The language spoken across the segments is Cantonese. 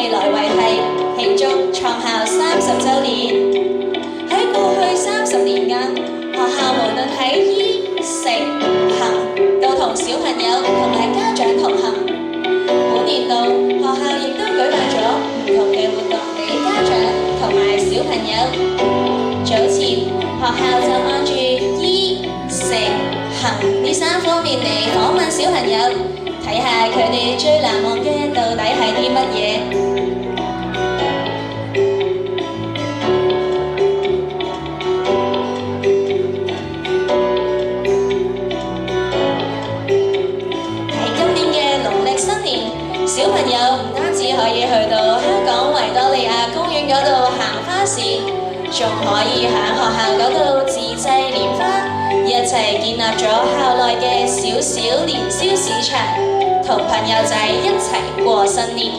哋來維繫慶祝創校30週年。喺過去30年間，學校無論喺衣、食、行，都同小朋友同埋家長同行。本年度學校亦都舉辦咗唔同嘅活動俾家長同埋小朋友。早前學校就按住衣、食、行呢3方面嚟訪問小朋友，睇下佢哋最難忘嘅到底係啲乜嘢。小朋友唔單止可以去到香港維多利亞公園嗰度行花市，仲可以喺學校嗰度自製蓮花，一齊建立咗校內嘅小小年宵市場，同朋友仔一齊過新年。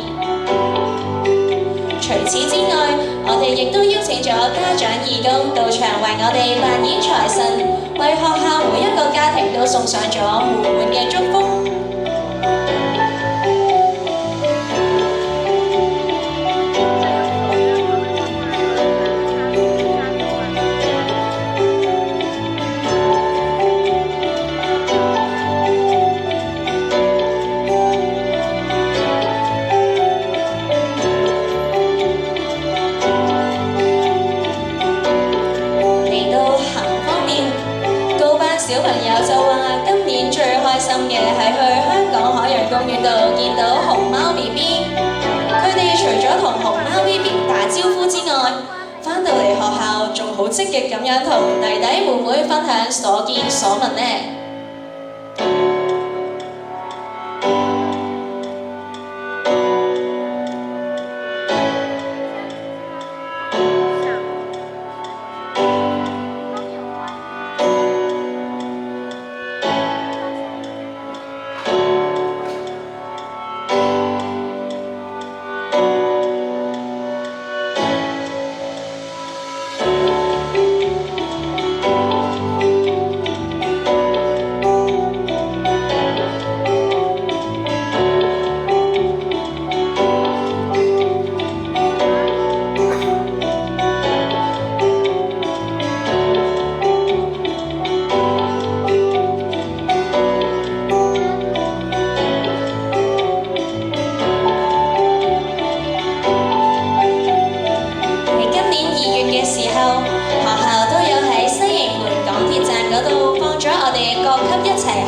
除此之外，我哋亦都邀請咗家長義工到場為我哋扮演財神，為學校每一個家庭都送上咗滿滿嘅祝福。小朋友就話今年最開心嘅係去香港海洋公園度見到熊貓 BB， 佢哋除咗同熊貓 BB 打招呼之外，返到嚟學校仲好積極咁樣同弟弟妹妹分享所見所聞呢。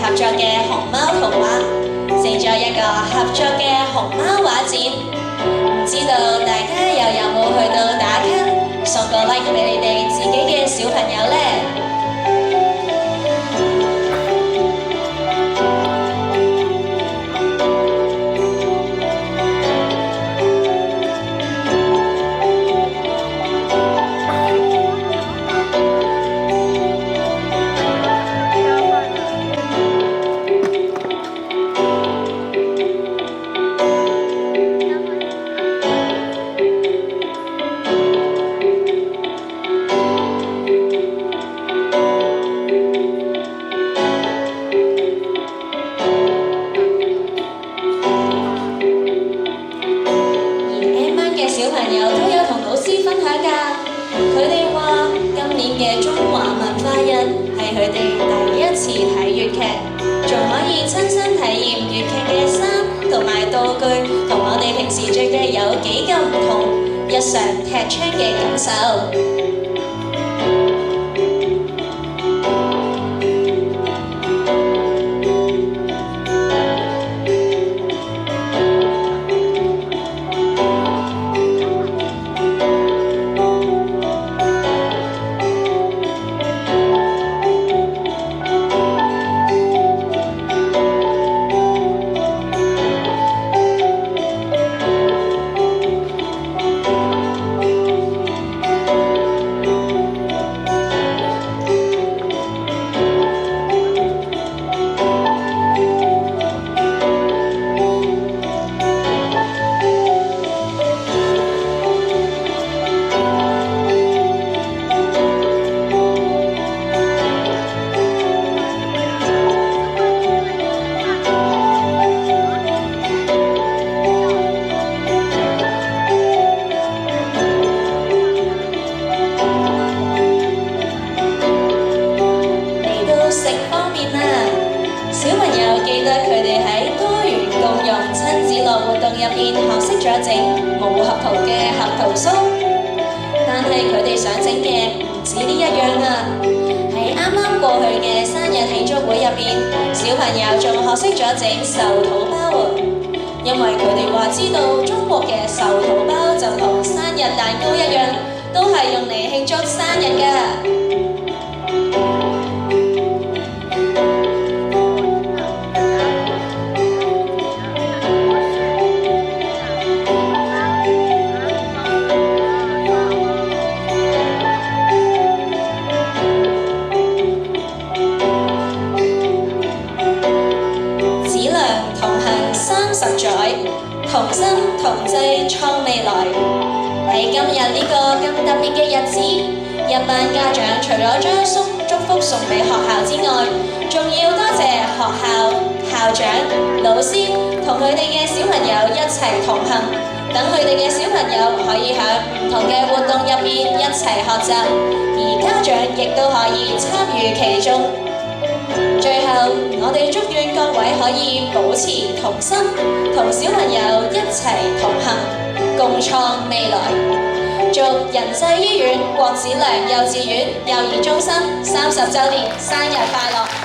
合作嘅熊貓圖畫，整咗一個合作嘅熊貓畫展。唔知道大家又有冇去到打卡，送個 like 俾你哋自己嘅小朋友呢？小朋友都有同老師分享㗎，佢哋話今年嘅中華文化日係佢哋第一次睇粵劇，仲可以親身體驗粵劇嘅衫同埋道具，同我哋平時着嘅有幾咁唔同，日常踢槍嘅感受。無合桃嘅合桃酥，但係佢哋想整嘅唔止呢一樣啊！喺啱啱過去嘅生日慶祝會入邊，小朋友仲學識咗整壽桃包喎，因為佢哋話知道中國嘅壽桃包就同生日蛋糕一樣，都係用嚟慶祝生日㗎。30載，同心同濟創未來。喺今日呢個咁特別嘅日子，一班家長除咗將祝福送俾學校之外，仲要多謝學校校長、老師同佢哋嘅小朋友一齊同行，等佢哋嘅小朋友可以喺唔同嘅活動入邊一齊學習，而家長亦都可以參與其中。最後，我哋祝願各位可以保持童心，同小朋友一齊同行，共創未來。祝仁濟醫院郭子良幼稚園幼兒中心30週年生日快樂！